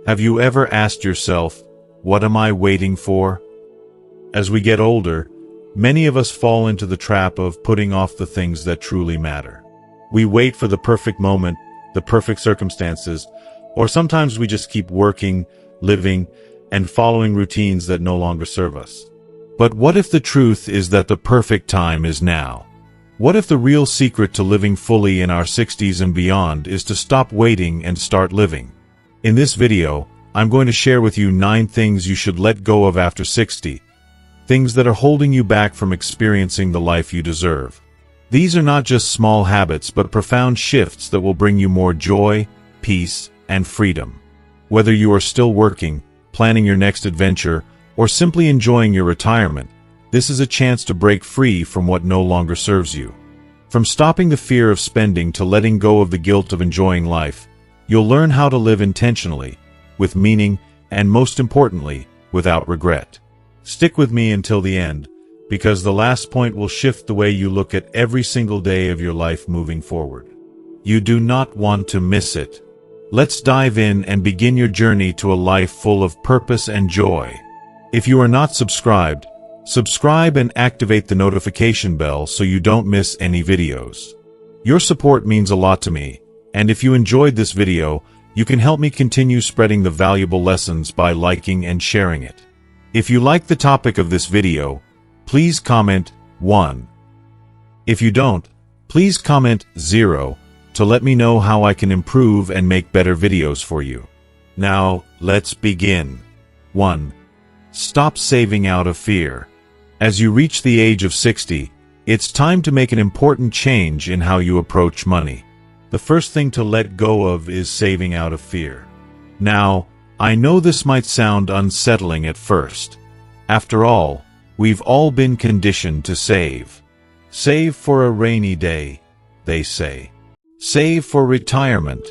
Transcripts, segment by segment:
Have you ever asked yourself, what am I waiting for? As we get older, many of us fall into the trap of putting off the things that truly matter. We wait for the perfect moment, the perfect circumstances, or sometimes we just keep working, living, and following routines that no longer serve us. But what if the truth is that the perfect time is now? What if the real secret to living fully in our 60s and beyond is to stop waiting and start living? In this video, I'm going to share with you 9 things you should let go of after 60, things that are holding you back from experiencing the life you deserve. These are not just small habits, but profound shifts that will bring you more joy, peace, and freedom. Whether you are still working, planning your next adventure, or simply enjoying your retirement, this is a chance to break free from what no longer serves you. From stopping the fear of spending to letting go of the guilt of enjoying life, you'll learn how to live intentionally, with meaning, and most importantly, without regret. Stick with me until the end, because the last point will shift the way you look at every single day of your life moving forward. You do not want to miss it. Let's dive in and begin your journey to a life full of purpose and joy. If you are not subscribed, subscribe and activate the notification bell so you don't miss any videos. Your support means a lot to me, and if you enjoyed this video, you can help me continue spreading the valuable lessons by liking and sharing it. If you like the topic of this video, please comment 1. If you don't, please comment 0 to let me know how I can improve and make better videos for you. Now, let's begin. 1. Stop saving out of fear. As you reach the age of 60, it's time to make an important change in how you approach money. The first thing to let go of is saving out of fear. Now, I know this might sound unsettling at first. After all, we've all been conditioned to save. Save for a rainy day, they say. Save for retirement,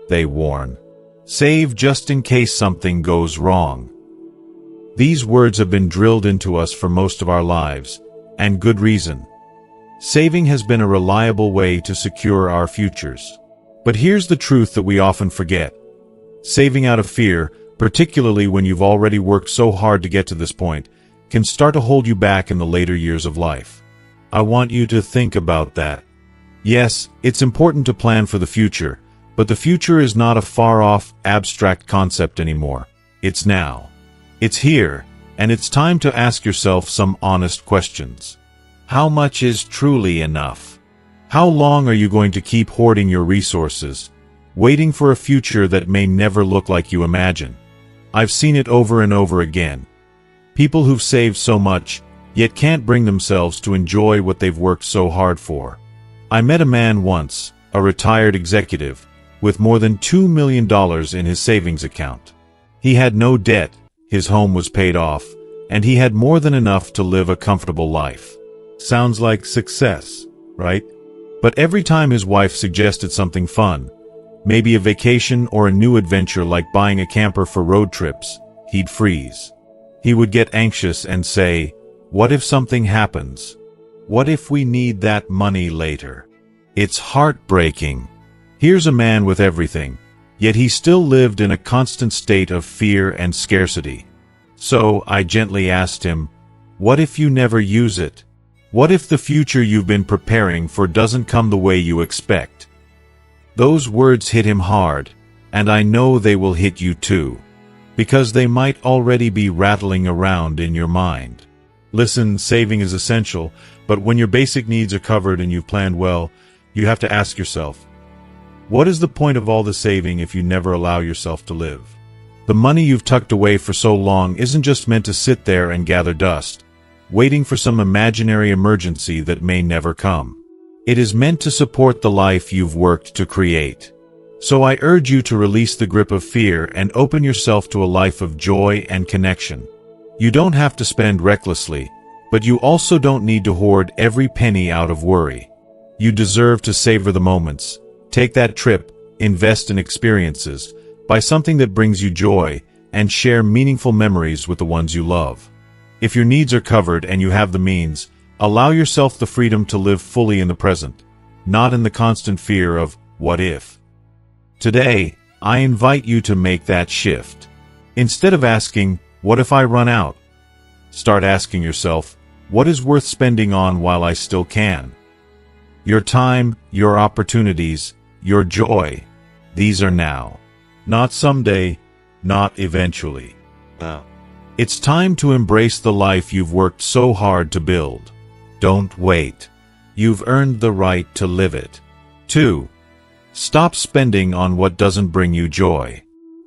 they warn. Save just in case something goes wrong. These words have been drilled into us for most of our lives, and good reason. Saving has been a reliable way to secure our futures. But here's the truth that we often forget. Saving out of fear, particularly when you've already worked so hard to get to this point, can start to hold you back in the later years of life. I want you to think about that. Yes, it's important to plan for the future, but the future is not a far-off, abstract concept anymore. It's now. It's here, and it's time to ask yourself some honest questions. How much is truly enough? How long are you going to keep hoarding your resources, waiting for a future that may never look like you imagine? I've seen it over and over again. People who've saved so much, yet can't bring themselves to enjoy what they've worked so hard for. I met a man once, a retired executive, with more than $2 million in his savings account. He had no debt, his home was paid off, and he had more than enough to live a comfortable life. Sounds like success, right? But every time his wife suggested something fun, maybe a vacation or a new adventure like buying a camper for road trips, he'd freeze. He would get anxious and say, "What if something happens? What if we need that money later?" It's heartbreaking. Here's a man with everything, yet he still lived in a constant state of fear and scarcity. So I gently asked him, "What if you never use it? What if the future you've been preparing for doesn't come the way you expect?" Those words hit him hard, and I know they will hit you too, because they might already be rattling around in your mind. Listen, saving is essential, but when your basic needs are covered and you've planned well, you have to ask yourself, what is the point of all the saving if you never allow yourself to live? The money you've tucked away for so long isn't just meant to sit there and gather dust, waiting for some imaginary emergency that may never come. It is meant to support the life you've worked to create. So I urge you to release the grip of fear and open yourself to a life of joy and connection. You don't have to spend recklessly, but you also don't need to hoard every penny out of worry. You deserve to savor the moments. Take that trip, invest in experiences, buy something that brings you joy, and share meaningful memories with the ones you love. If your needs are covered and you have the means, allow yourself the freedom to live fully in the present, not in the constant fear of, what if? Today, I invite you to make that shift. Instead of asking, "What if I run out?" start asking yourself, "What is worth spending on while I still can?" Your time, your opportunities, your joy. These are now. Not someday, not eventually. It's time to embrace the life you've worked so hard to build. Don't wait. You've earned the right to live it. 2. Stop spending on what doesn't bring you joy.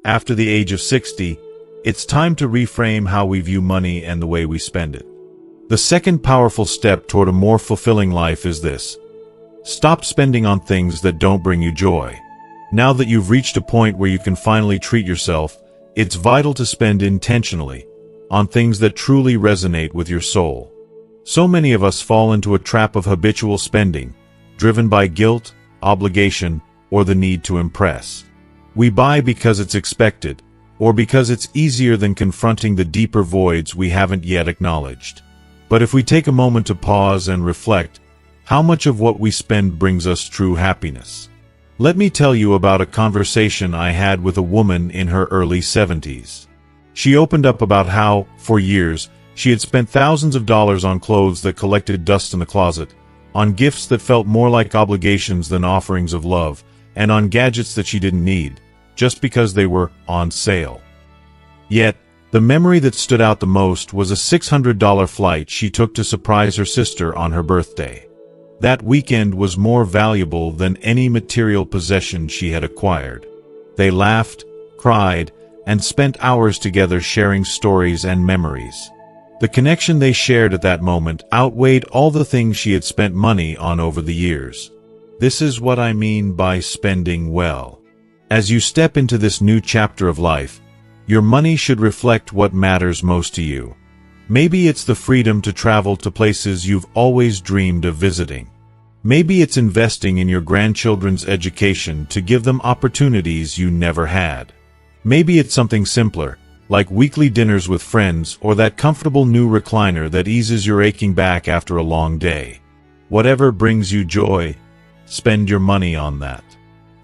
After the age of 60, it's time to reframe how we view money and the way we spend it. The second powerful step toward a more fulfilling life is this. Stop spending on things that don't bring you joy. Now that you've reached a point where you can finally treat yourself, it's vital to spend intentionally on things that truly resonate with your soul. So many of us fall into a trap of habitual spending, driven by guilt, obligation, or the need to impress. We buy because it's expected, or because it's easier than confronting the deeper voids we haven't yet acknowledged. But if we take a moment to pause and reflect, how much of what we spend brings us true happiness? Let me tell you about a conversation I had with a woman in her early 70s. She opened up about how, for years, she had spent thousands of dollars on clothes that collected dust in the closet, on gifts that felt more like obligations than offerings of love, and on gadgets that she didn't need, just because they were on sale. Yet, the memory that stood out the most was a $600 flight she took to surprise her sister on her birthday. That weekend was more valuable than any material possession she had acquired. They laughed, cried, and spent hours together sharing stories and memories. The connection they shared at that moment outweighed all the things she had spent money on over the years. This is what I mean by spending well. As you step into this new chapter of life, your money should reflect what matters most to you. Maybe it's the freedom to travel to places you've always dreamed of visiting. Maybe it's investing in your grandchildren's education to give them opportunities you never had. Maybe it's something simpler, like weekly dinners with friends or that comfortable new recliner that eases your aching back after a long day. Whatever brings you joy, spend your money on that.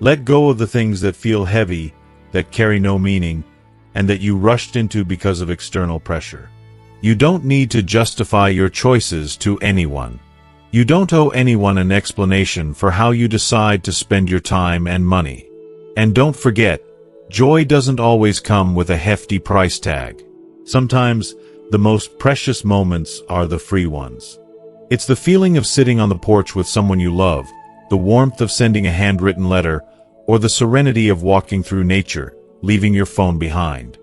Let go of the things that feel heavy, that carry no meaning, and that you rushed into because of external pressure. You don't need to justify your choices to anyone. You don't owe anyone an explanation for how you decide to spend your time and money. And don't forget, joy doesn't always come with a hefty price tag. Sometimes, the most precious moments are the free ones. It's the feeling of sitting on the porch with someone you love, the warmth of sending a handwritten letter, or the serenity of walking through nature, leaving your phone behind.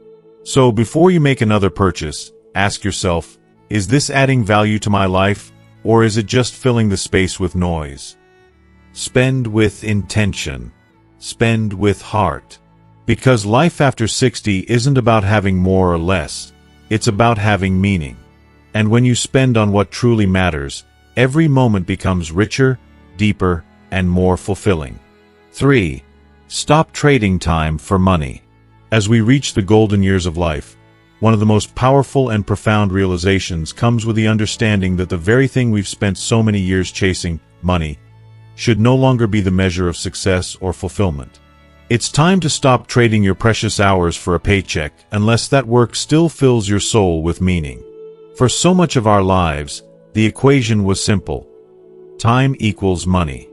So before you make another purchase, ask yourself, is this adding value to my life, or is it just filling the space with noise? Spend with intention. Spend with heart. Because life after 60 isn't about having more or less, it's about having meaning. And when you spend on what truly matters, every moment becomes richer, deeper, and more fulfilling. 3. Stop trading time for money. As we reach the golden years of life, one of the most powerful and profound realizations comes with the understanding that the very thing we've spent so many years chasing, money, should no longer be the measure of success or fulfillment. It's time to stop trading your precious hours for a paycheck unless that work still fills your soul with meaning. For so much of our lives, the equation was simple. Time equals money.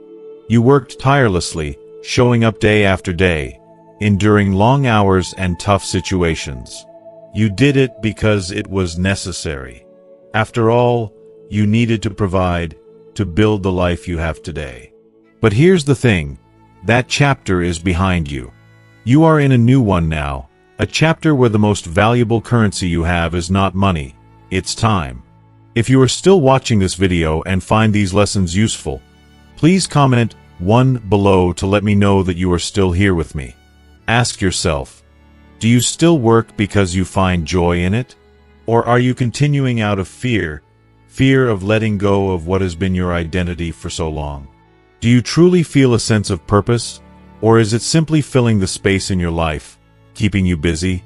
You worked tirelessly, showing up day after day, enduring long hours and tough situations. You did it because it was necessary. After all, you needed to provide, to build the life you have today. But here's the thing, that chapter is behind you. You are in a new one now, a chapter where the most valuable currency you have is not money, it's time. If you are still watching this video and find these lessons useful, please comment 1 below to let me know that you are still here with me. Ask yourself, do you still work because you find joy in it? Or are you continuing out of fear of letting go of what has been your identity for so long? Do you truly feel a sense of purpose? Or is it simply filling the space in your life, keeping you busy?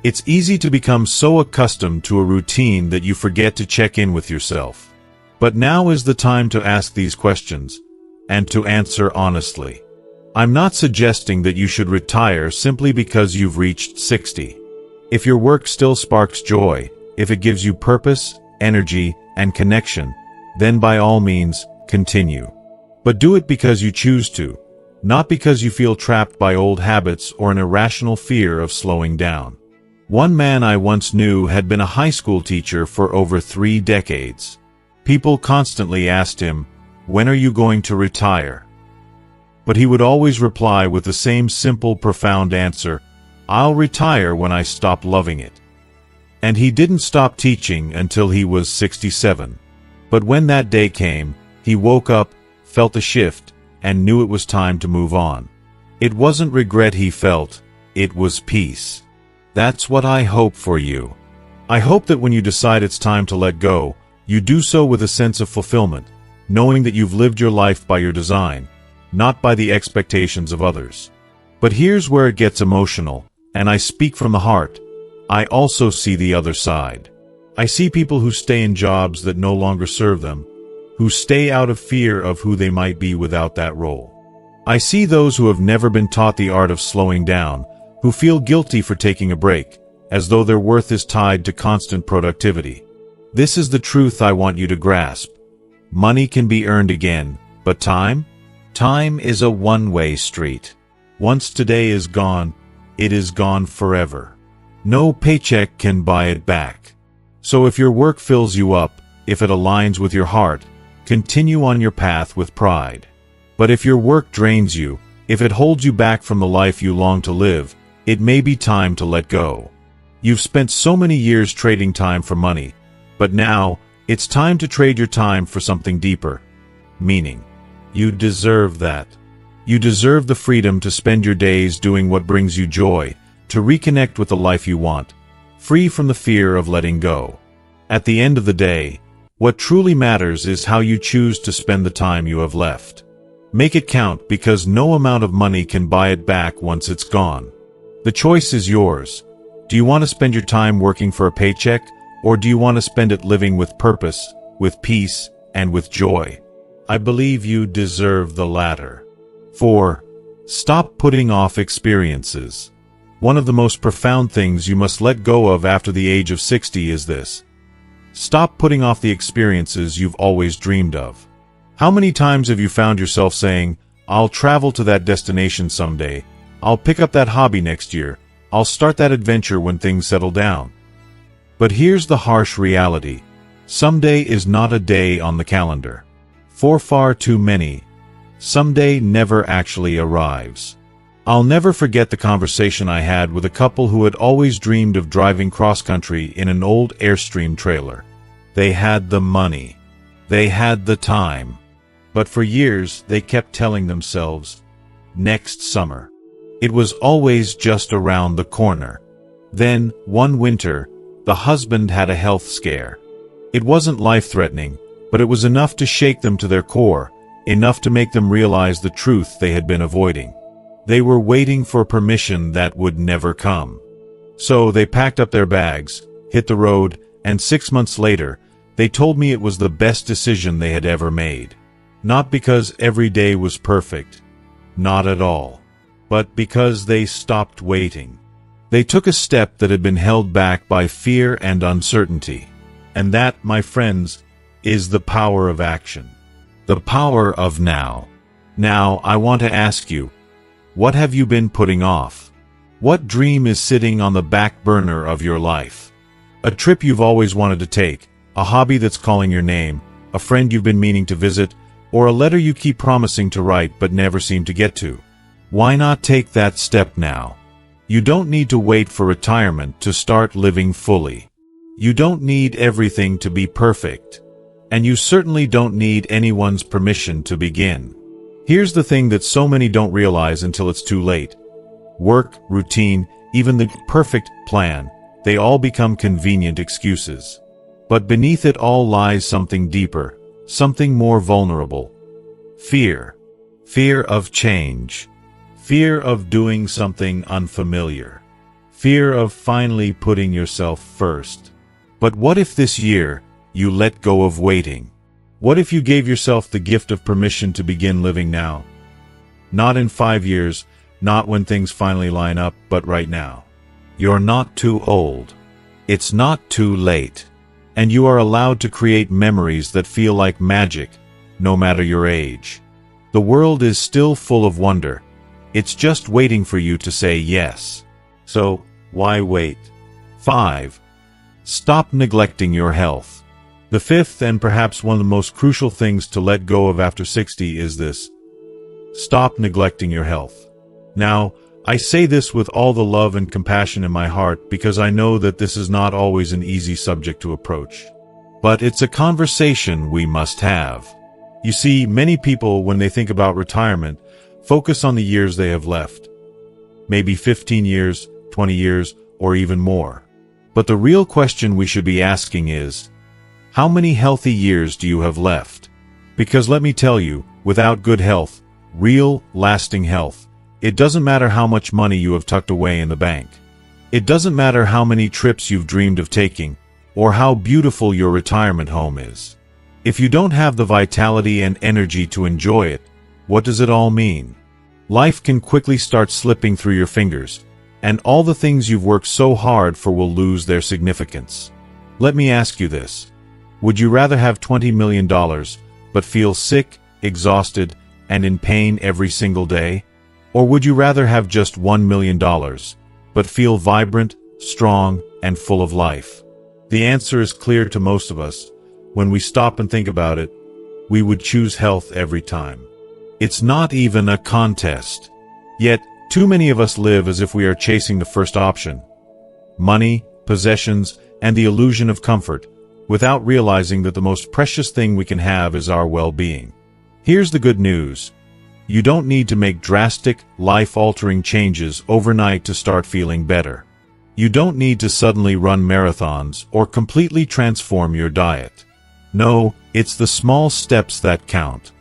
It's easy to become so accustomed to a routine that you forget to check in with yourself. But now is the time to ask these questions, and to answer honestly. I'm not suggesting that you should retire simply because you've reached 60. If your work still sparks joy, if it gives you purpose, energy, and connection, then by all means, continue. But do it because you choose to, not because you feel trapped by old habits or an irrational fear of slowing down. One man I once knew had been a high school teacher for over 3 decades. People constantly asked him, "When are you going to retire?" But he would always reply with the same simple, profound answer, "I'll retire when I stop loving it." And he didn't stop teaching until he was 67. But when that day came, he woke up, felt a shift, and knew it was time to move on. It wasn't regret he felt, it was peace. That's what I hope for you. I hope that when you decide it's time to let go, you do so with a sense of fulfillment, knowing that you've lived your life by your design, not by the expectations of others. But here's where it gets emotional, and I speak from the heart. I also see the other side. I see people who stay in jobs that no longer serve them, who stay out of fear of who they might be without that role. I see those who have never been taught the art of slowing down, who feel guilty for taking a break, as though their worth is tied to constant productivity. This is the truth I want you to grasp. Money can be earned again, but time? Time is a one-way street. Once today is gone, it is gone forever. No paycheck can buy it back. So if your work fills you up, if it aligns with your heart, continue on your path with pride. But if your work drains you, if it holds you back from the life you long to live, it may be time to let go. You've spent so many years trading time for money, but now, it's time to trade your time for something deeper. Meaning. You deserve that. You deserve the freedom to spend your days doing what brings you joy, to reconnect with the life you want, free from the fear of letting go. At the end of the day, what truly matters is how you choose to spend the time you have left. Make it count, because no amount of money can buy it back once it's gone. The choice is yours. Do you want to spend your time working for a paycheck, or do you want to spend it living with purpose, with peace, and with joy? I believe you deserve the latter. 4. Stop putting off experiences. One of the most profound things you must let go of after the age of 60 is this. Stop putting off the experiences you've always dreamed of. How many times have you found yourself saying, "I'll travel to that destination someday. I'll pick up that hobby next year. I'll start that adventure when things settle down." But here's the harsh reality. Someday is not a day on the calendar. For far too many, someday never actually arrives. I'll never forget the conversation I had with a couple who had always dreamed of driving cross-country in an old Airstream trailer. They had the money. They had the time. But for years, they kept telling themselves, "Next summer." It was always just around the corner. Then, one winter, the husband had a health scare. It wasn't life-threatening, but it was enough to shake them to their core, enough to make them realize the truth they had been avoiding. They were waiting for permission that would never come. So they packed up their bags, hit the road, and 6 months later, they told me it was the best decision they had ever made. Not because every day was perfect. Not at all. But because they stopped waiting. They took a step that had been held back by fear and uncertainty. And that, my friends, is the power of action. The power of now. Now, I want to ask you, what have you been putting off? What dream is sitting on the back burner of your life? A trip you've always wanted to take, a hobby that's calling your name, a friend you've been meaning to visit, or a letter you keep promising to write but never seem to get to. Why not take that step now? You don't need to wait for retirement to start living fully. You don't need everything to be perfect. And you certainly don't need anyone's permission to begin. Here's the thing that so many don't realize until it's too late. Work, routine, even the perfect plan, they all become convenient excuses. But beneath it all lies something deeper, something more vulnerable. Fear. Fear of change. Fear of doing something unfamiliar. Fear of finally putting yourself first. But what if this year, you let go of waiting? What if you gave yourself the gift of permission to begin living now? Not in 5 years, not when things finally line up, but right now. You're not too old. It's not too late. And you are allowed to create memories that feel like magic, no matter your age. The world is still full of wonder. It's just waiting for you to say yes. So, why wait? 5. Stop neglecting your health. The fifth and perhaps one of the most crucial things to let go of after 60 is this. Stop neglecting your health. Now, I say this with all the love and compassion in my heart because I know that this is not always an easy subject to approach. But it's a conversation we must have. You see, many people, when they think about retirement, focus on the years they have left. Maybe 15 years, 20 years, or even more. But the real question we should be asking is, how many healthy years do you have left? Because let me tell you, without good health, real, lasting health, it doesn't matter how much money you have tucked away in the bank. It doesn't matter how many trips you've dreamed of taking, or how beautiful your retirement home is. If you don't have the vitality and energy to enjoy it, what does it all mean? Life can quickly start slipping through your fingers, and all the things you've worked so hard for will lose their significance. Let me ask you this. Would you rather have $20 million, but feel sick, exhausted, and in pain every single day? Or would you rather have just $1 million, but feel vibrant, strong, and full of life? The answer is clear to most of us. When we stop and think about it, we would choose health every time. It's not even a contest. Yet, too many of us live as if we are chasing the first option. Money, possessions, and the illusion of comfort, without realizing that the most precious thing we can have is our well-being. Here's the good news. You don't need to make drastic, life-altering changes overnight to start feeling better. You don't need to suddenly run marathons or completely transform your diet. No, it's the small steps that count.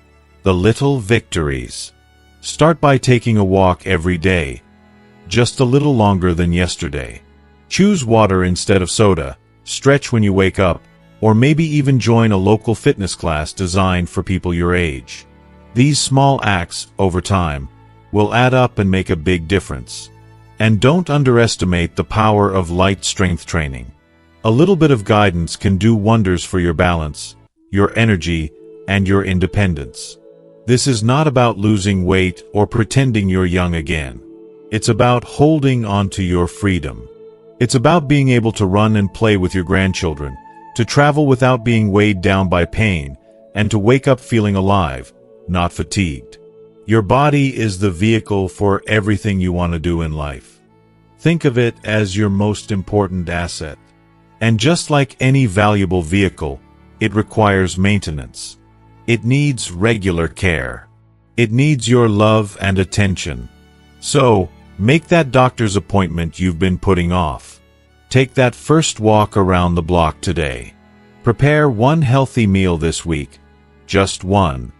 The little victories. Start by taking a walk every day, just a little longer than yesterday. Choose water instead of soda, stretch when you wake up, or maybe even join a local fitness class designed for people your age. These small acts, over time, will add up and make a big difference. And don't underestimate the power of light strength training. A little bit of guidance can do wonders for your balance, your energy, and your independence. This is not about losing weight or pretending you're young again. It's about holding on to your freedom. It's about being able to run and play with your grandchildren, to travel without being weighed down by pain, and to wake up feeling alive, not fatigued. Your body is the vehicle for everything you want to do in life. Think of it as your most important asset. And just like any valuable vehicle, it requires maintenance. It needs regular care. It needs your love and attention. So, make that doctor's appointment you've been putting off. Take that first walk around the block today. Prepare one healthy meal this week. Just one.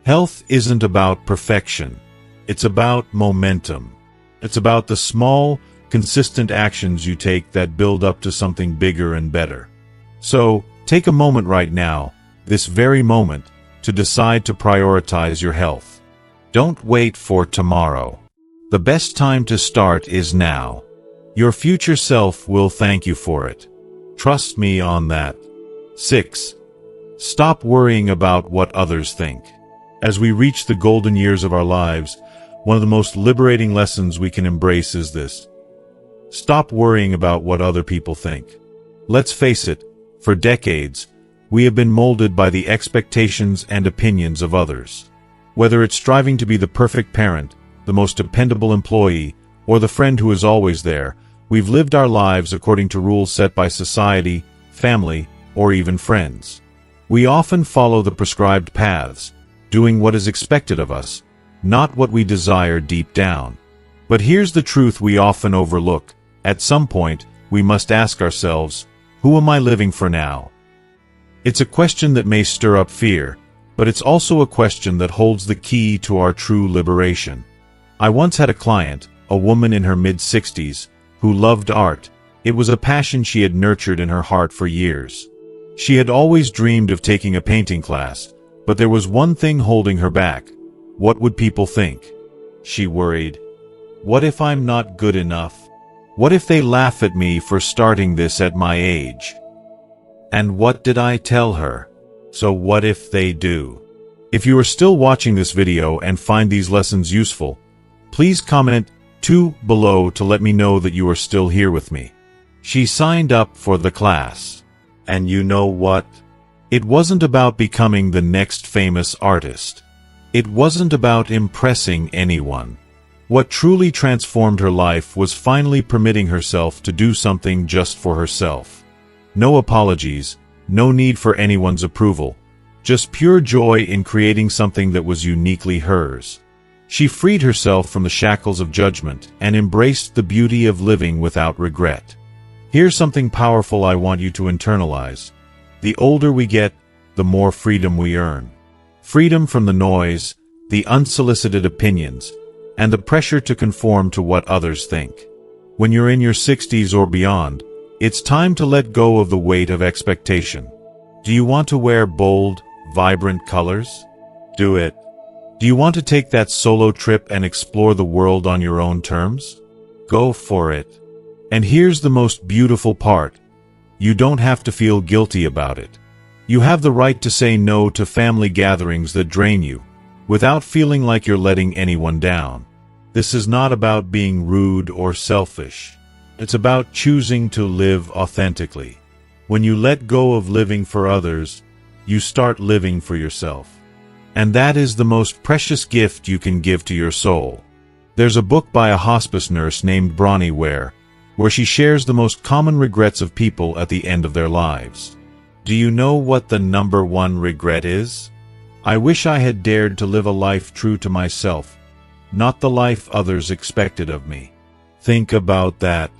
Health isn't about perfection. It's about momentum. It's about the small, consistent actions you take that build up to something bigger and better. So, take a moment right now, this very moment, to decide to prioritize your health. Don't wait for tomorrow. The best time to start is now. Your future self will thank you for it. Trust me on that. 6. Stop worrying about what others think. As we reach the golden years of our lives, one of the most liberating lessons we can embrace is this. Stop worrying about what other people think. Let's face it, for decades, we have been molded by the expectations and opinions of others. Whether it's striving to be the perfect parent, the most dependable employee, or the friend who is always there, we've lived our lives according to rules set by society, family, or even friends. We often follow the prescribed paths, doing what is expected of us, not what we desire deep down. But here's the truth we often overlook. At some point, we must ask ourselves, who am I living for now? It's a question that may stir up fear, but it's also a question that holds the key to our true liberation. I once had a client, a woman in her mid-60s, who loved art. It was a passion she had nurtured in her heart for years. She had always dreamed of taking a painting class, but there was one thing holding her back. What would people think? She worried. What if I'm not good enough? What if they laugh at me for starting this at my age? And what did I tell her? So what if they do? If you are still watching this video and find these lessons useful, please comment 2 below to let me know that you are still here with me. She signed up for the class. And you know what? It wasn't about becoming the next famous artist. It wasn't about impressing anyone. What truly transformed her life was finally permitting herself to do something just for herself. No apologies, no need for anyone's approval, just pure joy in creating something that was uniquely hers. She freed herself from the shackles of judgment and embraced the beauty of living without regret. Here's something powerful I want you to internalize. The older we get, the more freedom we earn. Freedom from the noise, the unsolicited opinions, and the pressure to conform to what others think. When you're in your 60s or beyond, it's time to let go of the weight of expectation. Do you want to wear bold, vibrant colors? Do it. Do you want to take that solo trip and explore the world on your own terms? Go for it. And here's the most beautiful part. You don't have to feel guilty about it. You have the right to say no to family gatherings that drain you, without feeling like you're letting anyone down. This is not about being rude or selfish. It's about choosing to live authentically. When you let go of living for others, you start living for yourself. And that is the most precious gift you can give to your soul. There's a book by a hospice nurse named Bronnie Ware, where she shares the most common regrets of people at the end of their lives. Do you know what the number one regret is? I wish I had dared to live a life true to myself, not the life others expected of me. Think about that.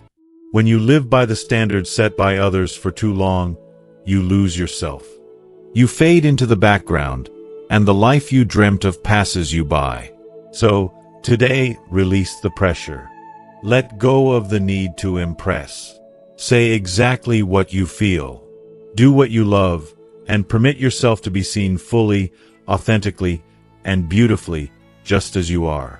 When you live by the standards set by others for too long, you lose yourself. You fade into the background, and the life you dreamt of passes you by. So, today, release the pressure. Let go of the need to impress. Say exactly what you feel. Do what you love, and permit yourself to be seen fully, authentically, and beautifully, just as you are.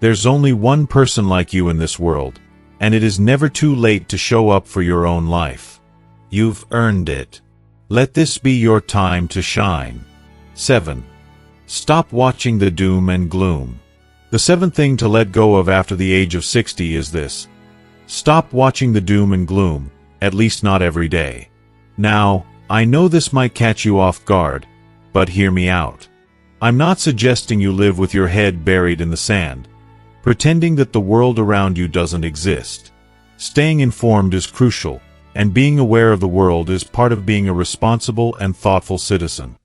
There's only one person like you in this world, and it is never too late to show up for your own life. You've earned it. Let this be your time to shine. 7. Stop watching the doom and gloom. The 7th thing to let go of after the age of 60 is this. Stop watching the doom and gloom, at least not every day. Now, I know this might catch you off guard, but hear me out. I'm not suggesting you live with your head buried in the sand, pretending that the world around you doesn't exist. Staying informed is crucial, and being aware of the world is part of being a responsible and thoughtful citizen.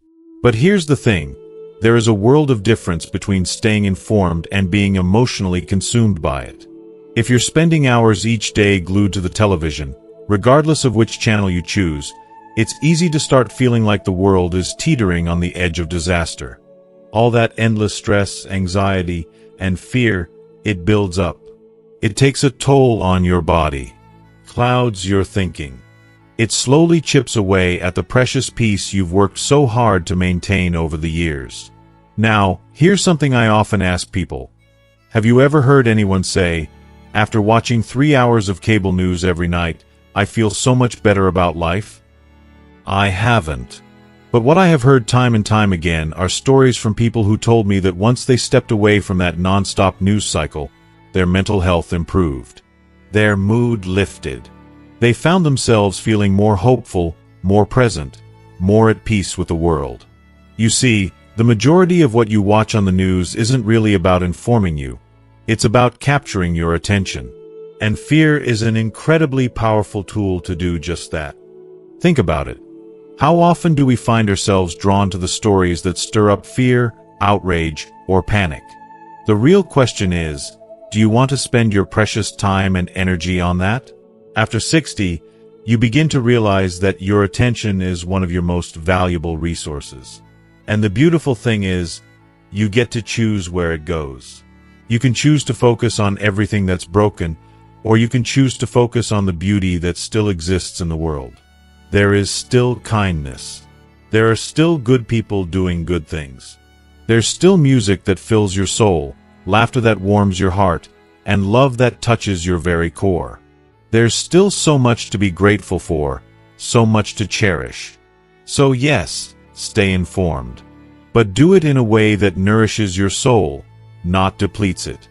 But here's the thing. There is a world of difference between staying informed and being emotionally consumed by it. If you're spending hours each day glued to the television, regardless of which channel you choose, it's easy to start feeling like the world is teetering on the edge of disaster. All that endless stress, anxiety, and fear, it builds up. It takes a toll on your body, clouds your thinking. It slowly chips away at the precious peace you've worked so hard to maintain over the years. Now, here's something I often ask people. Have you ever heard anyone say, after watching 3 hours of cable news every night, I feel so much better about life? I haven't. But what I have heard time and time again are stories from people who told me that once they stepped away from that non-stop news cycle, their mental health improved. Their mood lifted. They found themselves feeling more hopeful, more present, more at peace with the world. You see, the majority of what you watch on the news isn't really about informing you. It's about capturing your attention. And fear is an incredibly powerful tool to do just that. Think about it. How often do we find ourselves drawn to the stories that stir up fear, outrage, or panic? The real question is, do you want to spend your precious time and energy on that? After 60, you begin to realize that your attention is one of your most valuable resources. And the beautiful thing is, you get to choose where it goes. You can choose to focus on everything that's broken, or you can choose to focus on the beauty that still exists in the world. There is still kindness. There are still good people doing good things. There's still music that fills your soul, laughter that warms your heart, and love that touches your very core. There's still so much to be grateful for, so much to cherish. So yes, stay informed. But do it in a way that nourishes your soul, not depletes it.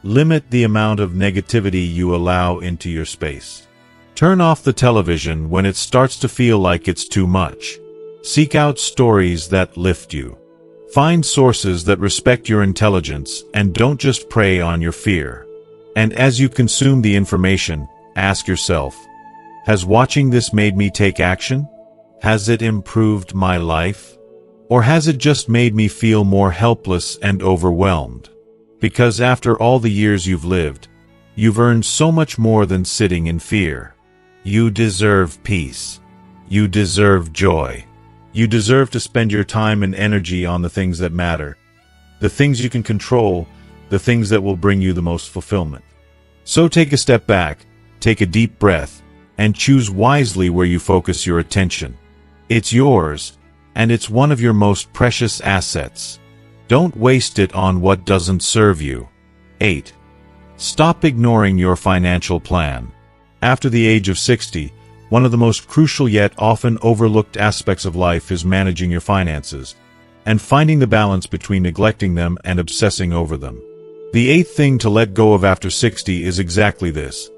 Limit the amount of negativity you allow into your space. Turn off the television when it starts to feel like it's too much. Seek out stories that lift you. Find sources that respect your intelligence and don't just prey on your fear. And as you consume the information, ask yourself, has watching this made me take action? Has it improved my life? Or has it just made me feel more helpless and overwhelmed? Because after all the years you've lived, you've earned so much more than sitting in fear. You deserve peace. You deserve joy. You deserve to spend your time and energy on the things that matter, the things you can control, the things that will bring you the most fulfillment. So take a step back, take a deep breath, and choose wisely where you focus your attention. It's yours, and it's one of your most precious assets. Don't waste it on what doesn't serve you. 8. Stop ignoring your financial plan. After the age of 60, one of the most crucial yet often overlooked aspects of life is managing your finances, and finding the balance between neglecting them and obsessing over them. The 8th thing to let go of after 60 is exactly this.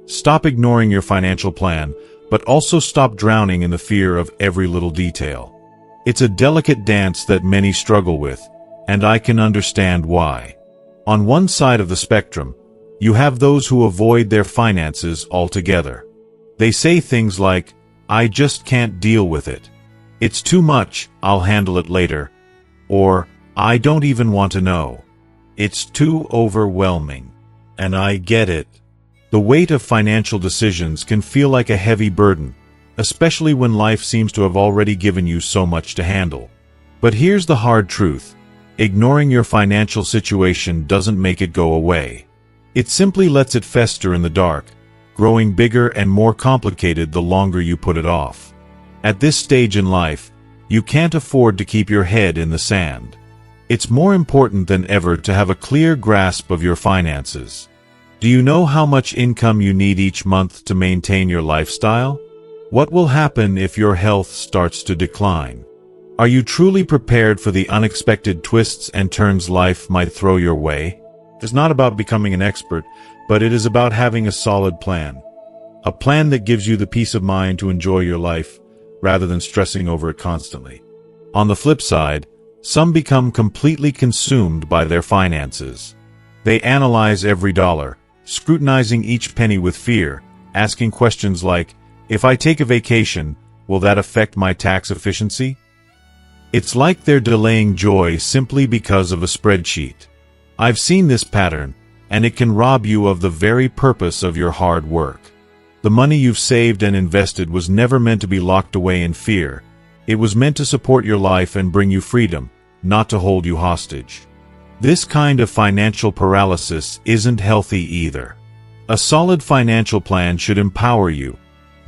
Stop ignoring your financial plan, but also stop drowning in the fear of every little detail. It's a delicate dance that many struggle with, and I can understand why. On one side of the spectrum, you have those who avoid their finances altogether. They say things like, I just can't deal with it. It's too much, I'll handle it later. Or, I don't even want to know. It's too overwhelming. And I get it. The weight of financial decisions can feel like a heavy burden, especially when life seems to have already given you so much to handle. But here's the hard truth. Ignoring your financial situation doesn't make it go away. It simply lets it fester in the dark, growing bigger and more complicated the longer you put it off. At this stage in life, you can't afford to keep your head in the sand. It's more important than ever to have a clear grasp of your finances. Do you know how much income you need each month to maintain your lifestyle? What will happen if your health starts to decline? Are you truly prepared for the unexpected twists and turns life might throw your way? It's not about becoming an expert, but it is about having a solid plan. A plan that gives you the peace of mind to enjoy your life, rather than stressing over it constantly. On the flip side, some become completely consumed by their finances. They analyze every dollar, scrutinizing each penny with fear, asking questions like, if I take a vacation, will that affect my tax efficiency? It's like they're delaying joy simply because of a spreadsheet. I've seen this pattern, and it can rob you of the very purpose of your hard work. The money you've saved and invested was never meant to be locked away in fear. It was meant to support your life and bring you freedom, not to hold you hostage. This kind of financial paralysis isn't healthy either. A solid financial plan should empower you,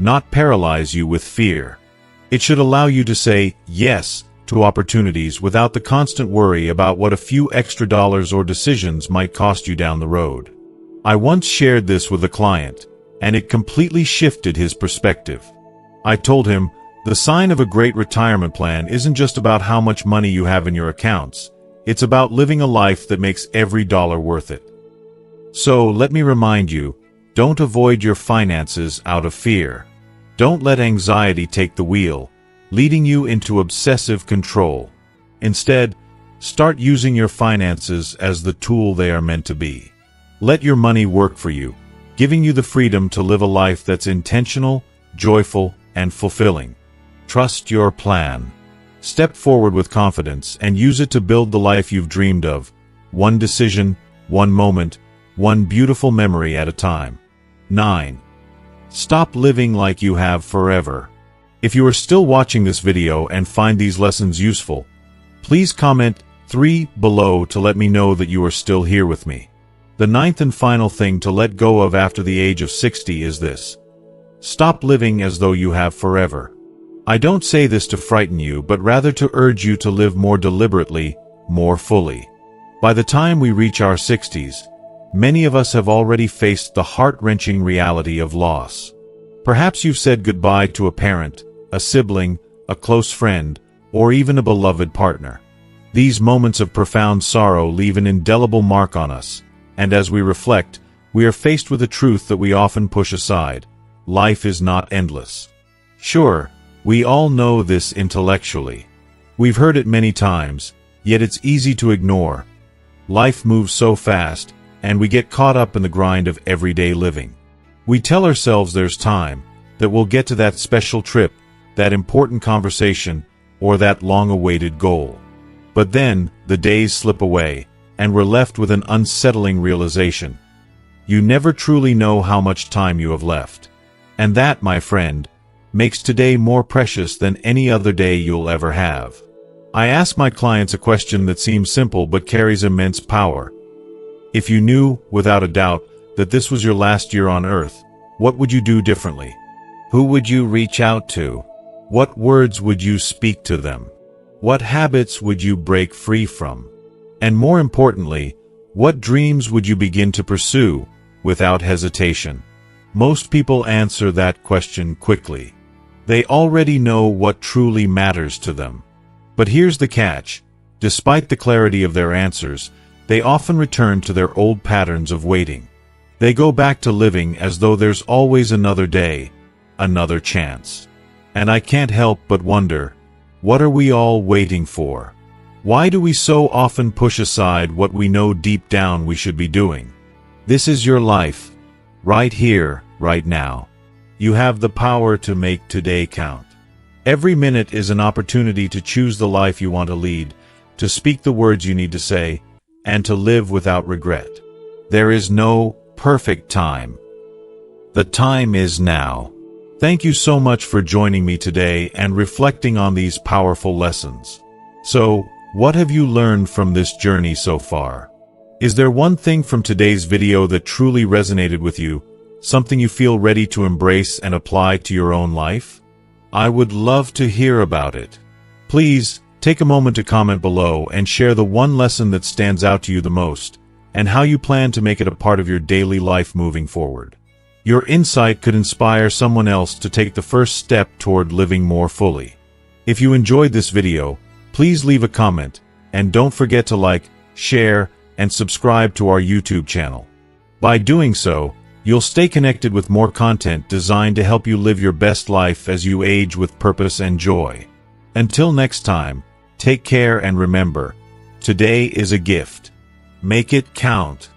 not paralyze you with fear. It should allow you to say yes to opportunities without the constant worry about what a few extra dollars or decisions might cost you down the road. I once shared this with a client, and it completely shifted his perspective. I told him, the sign of a great retirement plan isn't just about how much money you have in your accounts, it's about living a life that makes every dollar worth it. So let me remind you, don't avoid your finances out of fear. Don't let anxiety take the wheel, leading you into obsessive control. Instead, start using your finances as the tool they are meant to be. Let your money work for you, giving you the freedom to live a life that's intentional, joyful, and fulfilling. Trust your plan. Step forward with confidence and use it to build the life you've dreamed of, one decision, one moment, one beautiful memory at a time. 9. Stop living like you have forever. If you are still watching this video and find these lessons useful, please comment 3 below to let me know that you are still here with me. The 9th and final thing to let go of after the age of 60 is this. Stop living as though you have forever. I don't say this to frighten you, but rather to urge you to live more deliberately, more fully. By the time we reach our 60s, many of us have already faced the heart-wrenching reality of loss. Perhaps you've said goodbye to a parent, a sibling, a close friend, or even a beloved partner. These moments of profound sorrow leave an indelible mark on us, and as we reflect, we are faced with a truth that we often push aside. Life is not endless. Sure, we all know this intellectually. We've heard it many times, yet it's easy to ignore. Life moves so fast, and we get caught up in the grind of everyday living. We tell ourselves there's time, that we'll get to that special trip, that important conversation, or that long-awaited goal. But then, the days slip away, and we're left with an unsettling realization. You never truly know how much time you have left. And that, my friend, makes today more precious than any other day you'll ever have. I ask my clients a question that seems simple but carries immense power. If you knew, without a doubt, that this was your last year on Earth, what would you do differently? Who would you reach out to? What words would you speak to them? What habits would you break free from? And more importantly, what dreams would you begin to pursue without hesitation? Most people answer that question quickly. They already know what truly matters to them. But here's the catch. Despite the clarity of their answers, they often return to their old patterns of waiting. They go back to living as though there's always another day, another chance. And I can't help but wonder, what are we all waiting for? Why do we so often push aside what we know deep down we should be doing? This is your life, right here, right now. You have the power to make today count. Every minute is an opportunity to choose the life you want to lead, to speak the words you need to say, and to live without regret. There is no perfect time. The time is now. Thank you so much for joining me today and reflecting on these powerful lessons. So, what have you learned from this journey so far? Is there one thing from today's video that truly resonated with you, something you feel ready to embrace and apply to your own life? I would love to hear about it. Please, take a moment to comment below and share the one lesson that stands out to you the most, and how you plan to make it a part of your daily life moving forward. Your insight could inspire someone else to take the first step toward living more fully. If you enjoyed this video, please leave a comment, and don't forget to like, share, and subscribe to our YouTube channel. By doing so, you'll stay connected with more content designed to help you live your best life as you age with purpose and joy. Until next time, take care and remember, today is a gift. Make it count.